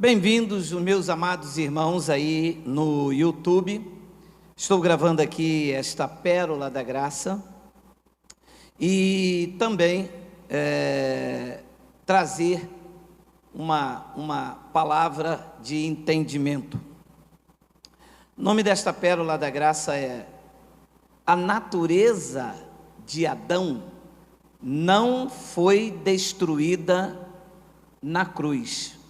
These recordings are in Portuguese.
Bem-vindos, meus amados irmãos aí no YouTube. Estou gravando aqui esta pérola da graça e também trazer uma palavra de entendimento. O nome desta pérola da graça é: a natureza de Adão não foi destruída na cruz.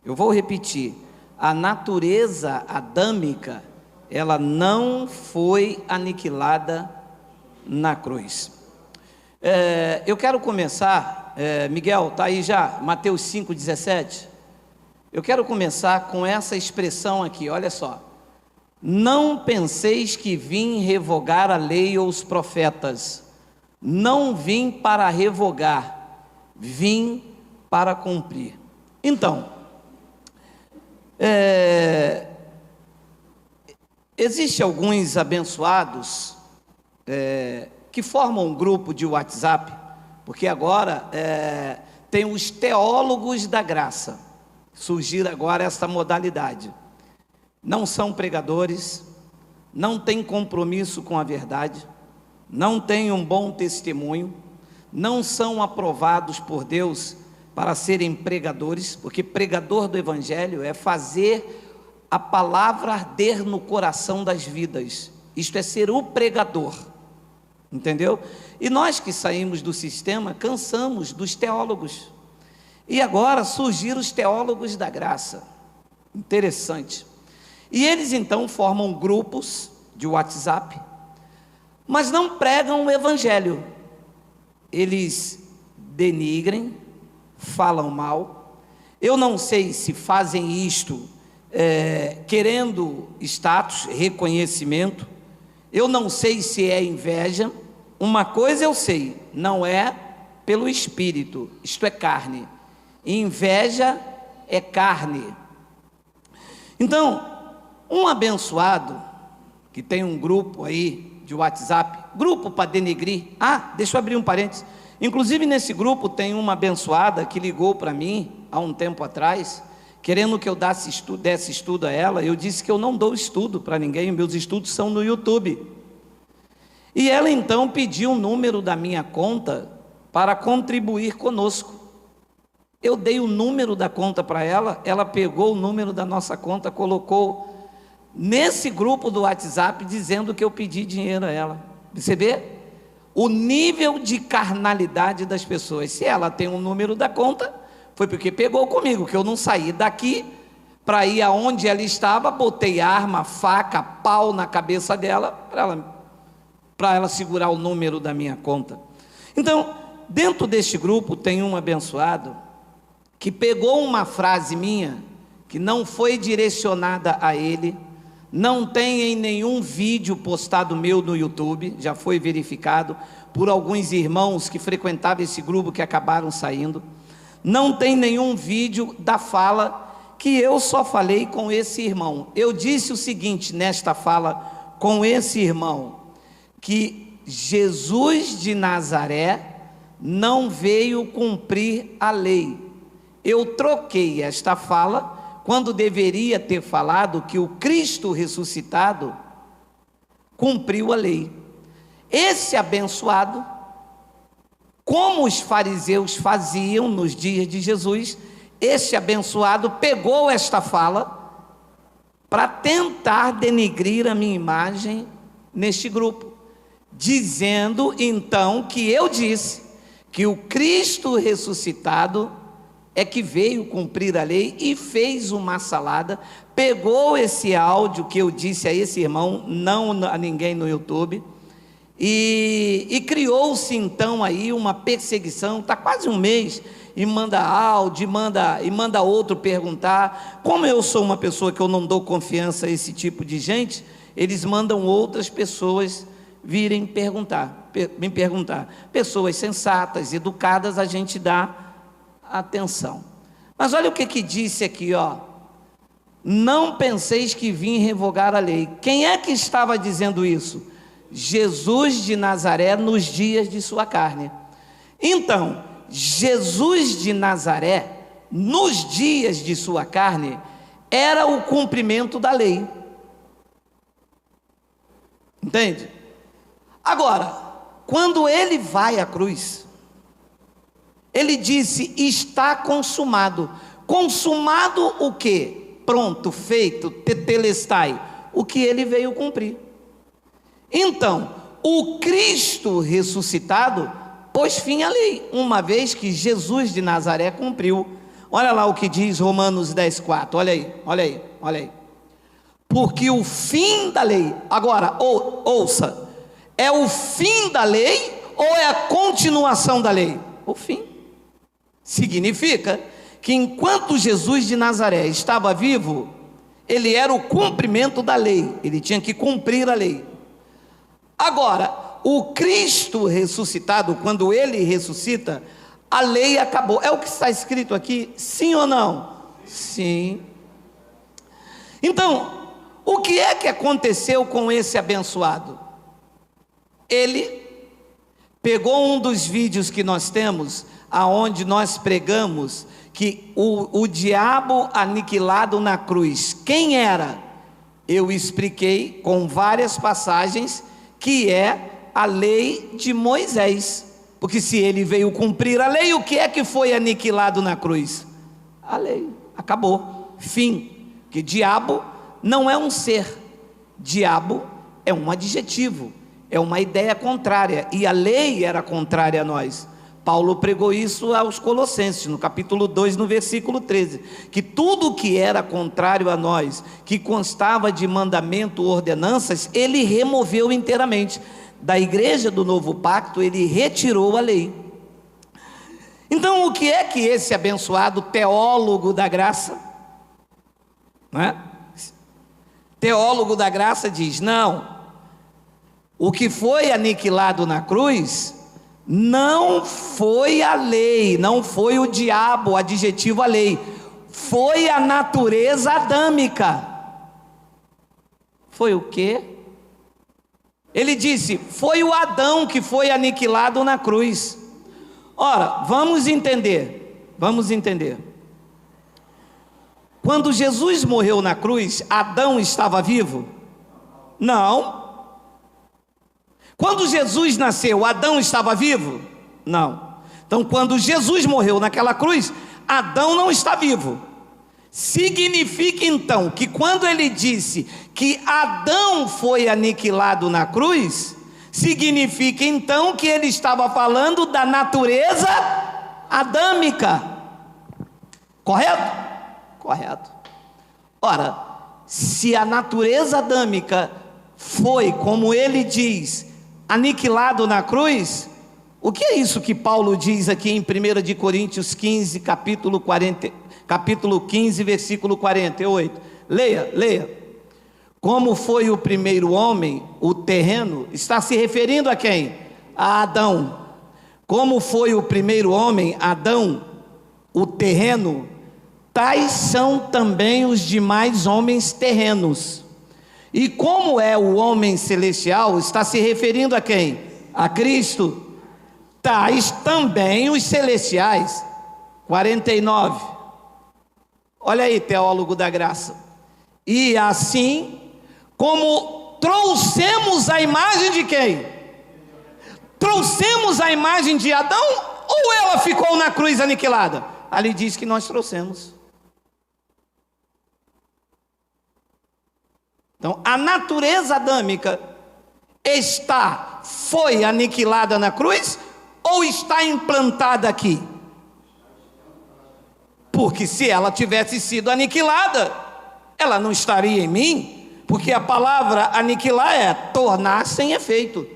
Eu vou repetir: a natureza adâmica, ela não foi aniquilada na cruz. Eu quero começar, Miguel, está aí já, Mateus 5,17. Eu quero começar com essa expressão aqui, olha só: não penseis que vim revogar a lei ou os profetas. Não vim para revogar, vim para cumprir. Então, existem alguns abençoados que formam um grupo de WhatsApp, porque agora tem os teólogos da graça. Surgiu agora essa modalidade. Não são pregadores, não têm compromisso com a verdade, não têm um bom testemunho, não são aprovados por Deus para serem pregadores, porque pregador do Evangelho é fazer a palavra arder no coração das vidas. Isto é ser o pregador, entendeu? E nós que saímos do sistema cansamos dos teólogos, e agora surgiram os teólogos da graça. Interessante. E eles então formam grupos de WhatsApp, mas não pregam o Evangelho. Eles denigrem, falam mal. Eu não sei se fazem isto querendo status, reconhecimento. Eu não sei se é inveja. Uma coisa eu sei: não é pelo Espírito, isto é carne. Inveja é carne. Então, um abençoado que tem um grupo aí de WhatsApp, grupo para denegrir. Deixa eu abrir um parênteses. Inclusive nesse grupo tem uma abençoada que ligou para mim há um tempo atrás, querendo que eu desse estudo a ela. Eu disse que eu não dou estudo para ninguém, meus estudos são no YouTube. E ela então pediu o número da minha conta para contribuir conosco. Eu dei o número da conta para ela, ela pegou o número da nossa conta, colocou nesse grupo do WhatsApp, dizendo que eu pedi dinheiro a ela. Você vê o nível de carnalidade das pessoas. Se ela tem um número da conta, foi porque pegou comigo, que eu não saí daqui para ir aonde ela estava, botei arma, faca, pau na cabeça dela, para ela segurar o número da minha conta. Então, dentro deste grupo tem um abençoado que pegou uma frase minha, que não foi direcionada a ele, não tem em nenhum vídeo postado meu no YouTube, já foi verificado por alguns irmãos que frequentavam esse grupo que acabaram saindo. Não tem nenhum vídeo da fala que eu só falei com esse irmão. Eu disse o seguinte nesta fala com esse irmão: que Jesus de Nazaré não veio cumprir a lei. Eu troquei esta fala quando deveria ter falado que o Cristo ressuscitado cumpriu a lei. Esse abençoado, como os fariseus faziam nos dias de Jesus, esse abençoado pegou esta fala para tentar denegrir a minha imagem neste grupo, dizendo então que eu disse que o Cristo ressuscitado é que veio cumprir a lei, e fez uma salada, pegou esse áudio que eu disse a esse irmão, não a ninguém no YouTube, e criou-se então aí uma perseguição. Está quase um mês, e manda áudio, e manda outro perguntar. Como eu sou uma pessoa que eu não dou confiança a esse tipo de gente, eles mandam outras pessoas virem me perguntar. Pessoas sensatas, educadas, a gente dá atenção. Mas olha o que disse aqui, ó: não penseis que vim revogar a lei. Quem é que estava dizendo isso? Jesus de Nazaré nos dias de sua carne. Então, Jesus de Nazaré nos dias de sua carne, era o cumprimento da lei. Entende? Agora, quando ele vai à cruz, ele disse: está consumado. Consumado o quê? Pronto, feito, tetelestai, o que ele veio cumprir. Então, o Cristo ressuscitado pôs fim à lei, uma vez que Jesus de Nazaré cumpriu. Olha lá o que diz Romanos 10,4, olha aí, olha aí, olha aí. Porque o fim da lei, agora, ouça, é o fim da lei ou é a continuação da lei? O fim. Significa que enquanto Jesus de Nazaré estava vivo, ele era o cumprimento da lei, ele tinha que cumprir a lei. Agora, o Cristo ressuscitado, quando ele ressuscita, a lei acabou. É o que está escrito aqui, sim ou não? Sim. Então, o que é que aconteceu com esse abençoado? Ele pegou um dos vídeos que nós temos, aonde nós pregamos que o diabo aniquilado na cruz, quem era? Eu expliquei com várias passagens que é a lei de Moisés, porque se ele veio cumprir a lei, o que é que foi aniquilado na cruz? A lei, acabou, fim. Que diabo não é um ser, diabo é um adjetivo, é uma ideia contrária, e a lei era contrária a nós. Paulo pregou isso aos Colossenses, no capítulo 2, no versículo 13, que tudo que era contrário a nós, que constava de mandamento, ordenanças, ele removeu inteiramente. Da igreja do novo pacto, ele retirou a lei. Então, o que é que esse abençoado teólogo da graça, não é? Teólogo da graça diz: não, o que foi aniquilado na cruz não foi a lei, não foi o diabo, o adjetivo a lei, foi a natureza adâmica. Foi o quê? Ele disse: foi o Adão que foi aniquilado na cruz. Ora, vamos entender. Quando Jesus morreu na cruz, Adão estava vivo? Não. Quando Jesus nasceu, Adão estava vivo? Não. Então, quando Jesus morreu naquela cruz, Adão não está vivo. Significa então que quando ele disse que Adão foi aniquilado na cruz, significa então que ele estava falando da natureza adâmica. Correto? Correto. Ora, se a natureza adâmica foi, como ele diz, aniquilado na cruz, o que é isso que Paulo diz aqui em 1 de Coríntios 15, capítulo 15, versículo 48? Leia. Como foi o primeiro homem, o terreno, está se referindo a quem? A Adão. Como foi o primeiro homem, Adão, o terreno, tais são também os demais homens terrenos. E como é o homem celestial, está se referindo a quem? A Cristo. Tais também os celestiais. 49. Olha aí, teólogo da graça. E assim, como trouxemos a imagem de quem? Trouxemos a imagem de Adão, ou ela ficou na cruz aniquilada? Ali diz que nós trouxemos. Então, a natureza adâmica foi aniquilada na cruz ou está implantada aqui? Porque se ela tivesse sido aniquilada, ela não estaria em mim, porque a palavra aniquilar é tornar sem efeito,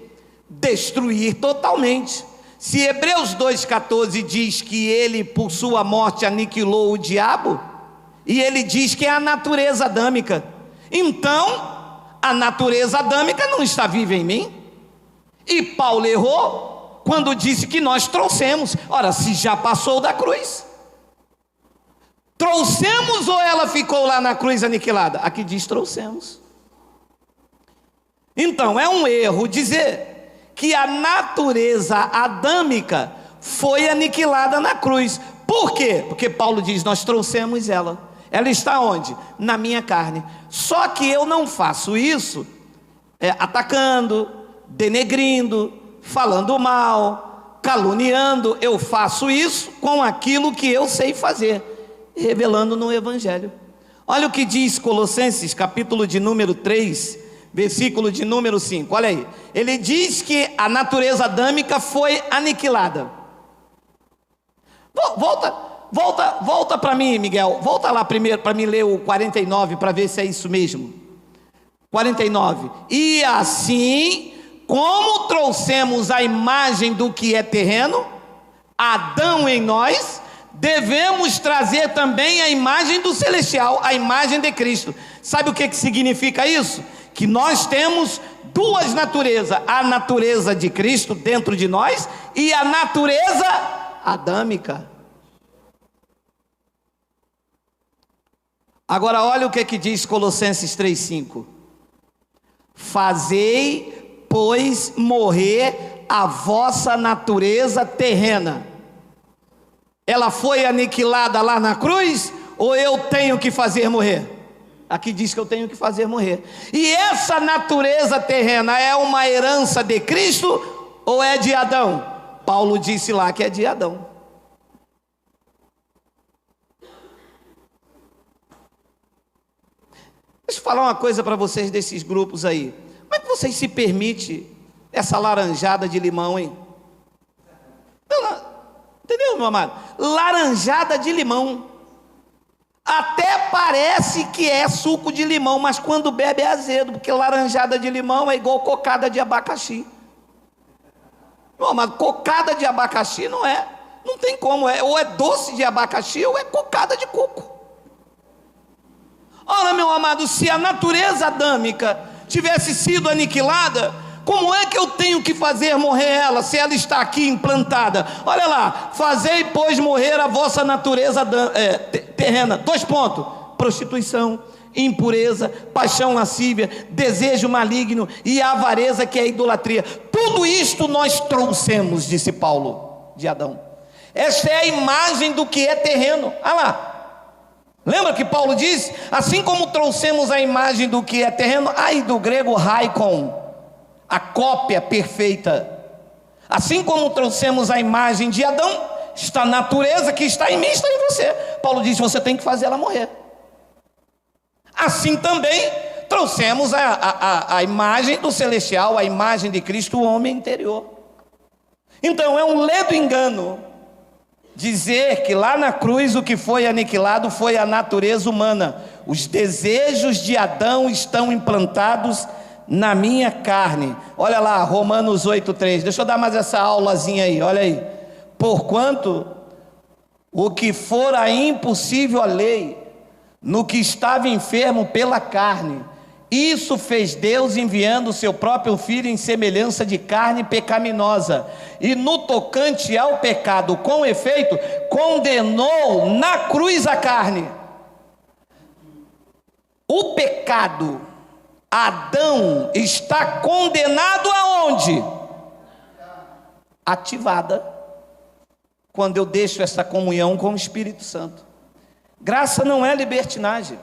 destruir totalmente. Se Hebreus 2,14 diz que ele por sua morte aniquilou o diabo, e ele diz que é a natureza adâmica, então a natureza adâmica não está viva em mim. E Paulo errou quando disse que nós trouxemos. Ora, se já passou da cruz, trouxemos ou ela ficou lá na cruz aniquilada? Aqui diz trouxemos. Então é um erro dizer que a natureza adâmica foi aniquilada na cruz, Por quê? Porque Paulo diz: nós trouxemos ela. Ela está onde? Na minha carne. Só que eu não faço isso atacando, denegrindo, falando mal, caluniando. Eu faço isso com aquilo que eu sei fazer, revelando no Evangelho. Olha o que diz Colossenses, capítulo de número 3, versículo de número 5. Olha aí. Ele diz que a natureza adâmica foi aniquilada. Volta para mim, Miguel. Volta lá primeiro para mim ler o 49 para ver se é isso mesmo. 49. E assim, como trouxemos a imagem do que é terreno, Adão em nós, devemos trazer também a imagem do celestial, a imagem de Cristo. Sabe o que significa isso? Que nós temos duas naturezas: a natureza de Cristo dentro de nós e a natureza adâmica. Agora olha o que diz Colossenses 3,5. Fazei, pois, morrer a vossa natureza terrena. Ela foi aniquilada lá na cruz, ou eu tenho que fazer morrer? Aqui diz que eu tenho que fazer morrer. E essa natureza terrena é uma herança de Cristo ou é de Adão? Paulo disse lá que é de Adão. Deixa eu falar uma coisa para vocês desses grupos aí. Como é que vocês se permitem essa laranjada de limão, hein? Entendeu, meu amado? Laranjada de limão. Até parece que é suco de limão, mas quando bebe é azedo, porque laranjada de limão é igual cocada de abacaxi. Meu amado, cocada de abacaxi não tem como, ou é doce de abacaxi ou é cocada de coco. Ora, meu amado, se a natureza adâmica tivesse sido aniquilada, como é que eu tenho que fazer morrer ela, se ela está aqui implantada? Olha lá: fazei, pois, morrer a vossa natureza terrena. 2 pontos: prostituição, impureza, paixão lascívia, desejo maligno e avareza, que é a idolatria. Tudo isto nós trouxemos, disse Paulo, de Adão. Esta é a imagem do que é terreno. Olha lá. Lembra que Paulo diz: assim como trouxemos a imagem do que é terreno, aí do grego haikon, a cópia perfeita. Assim como trouxemos a imagem de Adão, esta natureza que está em mim está em você. Paulo diz: você tem que fazer ela morrer. Assim também trouxemos a imagem do celestial, a imagem de Cristo, o homem interior. Então é um ledo engano dizer que lá na cruz o que foi aniquilado foi a natureza humana. Os desejos de Adão estão implantados na minha carne. Olha lá, Romanos 8,3. Deixa eu dar mais essa aulazinha aí, olha aí. Porquanto o que fora impossível à lei, no que estava enfermo pela carne, isso fez Deus, enviando o seu próprio Filho em semelhança de carne pecaminosa, e no tocante ao pecado, com efeito, condenou na cruz a carne. O pecado, Adão, está condenado aonde? Ativada, quando eu deixo essa comunhão com o Espírito Santo. Graça não é libertinagem.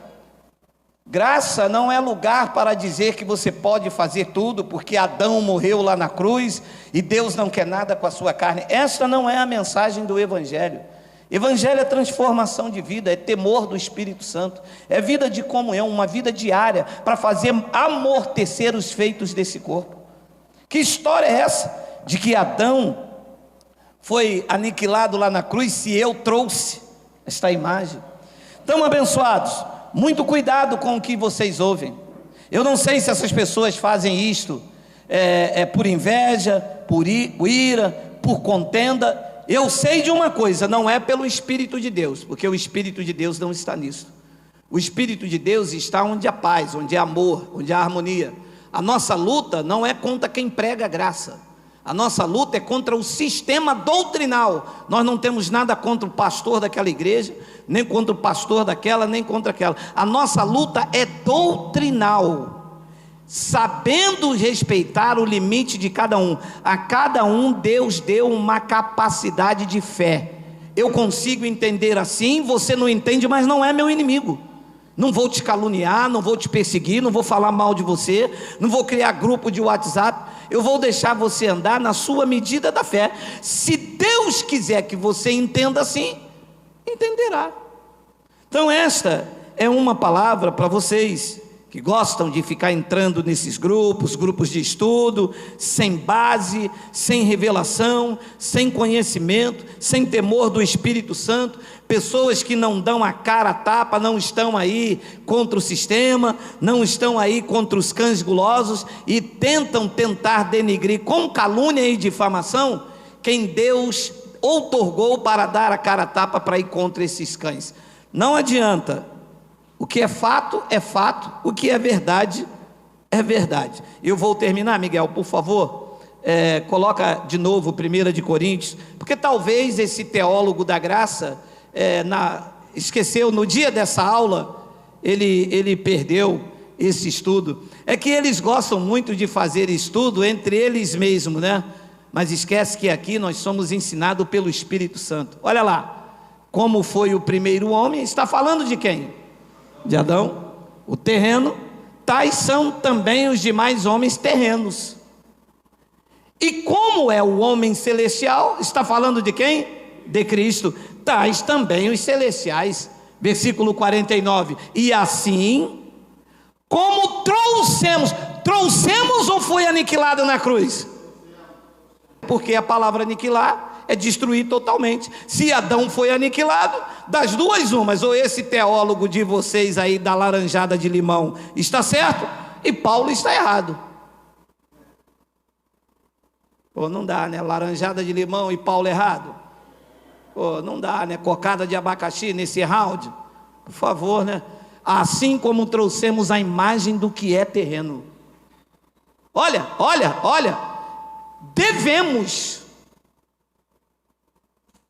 Graça não é lugar para dizer que você pode fazer tudo, porque Adão morreu lá na cruz e Deus não quer nada com a sua carne. Esta não é a mensagem do Evangelho. Evangelho é transformação de vida, é temor do Espírito Santo, é vida de comunhão, uma vida diária para fazer amortecer os feitos desse corpo. Que história é essa de que Adão foi aniquilado lá na cruz se eu trouxe esta imagem? Então, abençoados, muito cuidado com o que vocês ouvem. Eu não sei se essas pessoas fazem isto por inveja, por ira, por contenda. Eu sei de uma coisa: não é pelo Espírito de Deus, porque o Espírito de Deus não está nisso. O Espírito de Deus está onde há paz, onde há amor, onde há harmonia. A nossa luta não é contra quem prega a graça. A nossa luta é contra o sistema doutrinal. Nós não temos nada contra o pastor daquela igreja, nem contra o pastor daquela, nem contra aquela. A nossa luta é doutrinal, sabendo respeitar o limite de cada um. A cada um Deus deu uma capacidade de fé. eu consigo entender assim, você não entende, mas não é meu inimigo. Não vou te caluniar, não vou te perseguir, não vou falar mal de você, não vou criar grupo de WhatsApp, eu vou deixar você andar na sua medida da fé. Se Deus quiser que você entenda assim, entenderá. Então esta é uma palavra para vocês que gostam de ficar entrando nesses grupos de estudo, sem base, sem revelação, sem conhecimento, sem temor do Espírito Santo, pessoas que não dão a cara a tapa, não estão aí contra o sistema, não estão aí contra os cães gulosos e tentar denigrir com calúnia e difamação quem Deus outorgou para dar a cara a tapa para ir contra esses cães. Não adianta. O que é fato, o que é verdade. Eu vou terminar, Miguel, por favor, coloca de novo 1 de Coríntios, porque talvez esse teólogo da graça, esqueceu, no dia dessa aula, ele perdeu esse estudo. É que eles gostam muito de fazer estudo entre eles mesmos, né? Mas esquece que aqui nós somos ensinados pelo Espírito Santo. Olha lá, como foi o primeiro homem, está falando de quem? De Adão, o terreno. Tais são também os demais homens terrenos. E como é o homem celestial, está falando de quem? De Cristo. Tais também os celestiais. Versículo 49. E assim, como trouxemos ou foi aniquilado na cruz? Porque a palavra aniquilar é destruir totalmente. Se Adão foi aniquilado, das duas umas, ou esse teólogo de vocês aí da laranjada de limão está certo, e Paulo está errado. Pô, não dá, né? Laranjada de limão e Paulo errado. Pô, não dá, né? Cocada de abacaxi nesse round. Por favor, né? Assim como trouxemos a imagem do que é terreno. Olha, devemos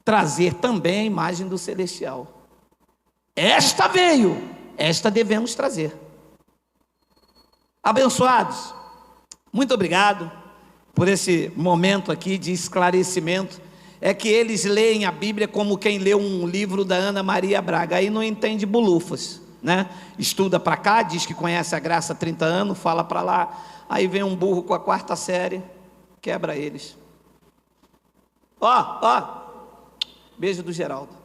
trazer também a imagem do celestial. Esta veio, esta devemos trazer. Abençoados, muito obrigado por esse momento aqui de esclarecimento. É que eles leem a Bíblia como quem lê um livro da Ana Maria Braga, aí não entende bolufas, né? Estuda para cá, diz que conhece a graça há 30 anos, fala para lá, aí vem um burro com a 4ª série, quebra eles. Ó, beijo do Geraldo.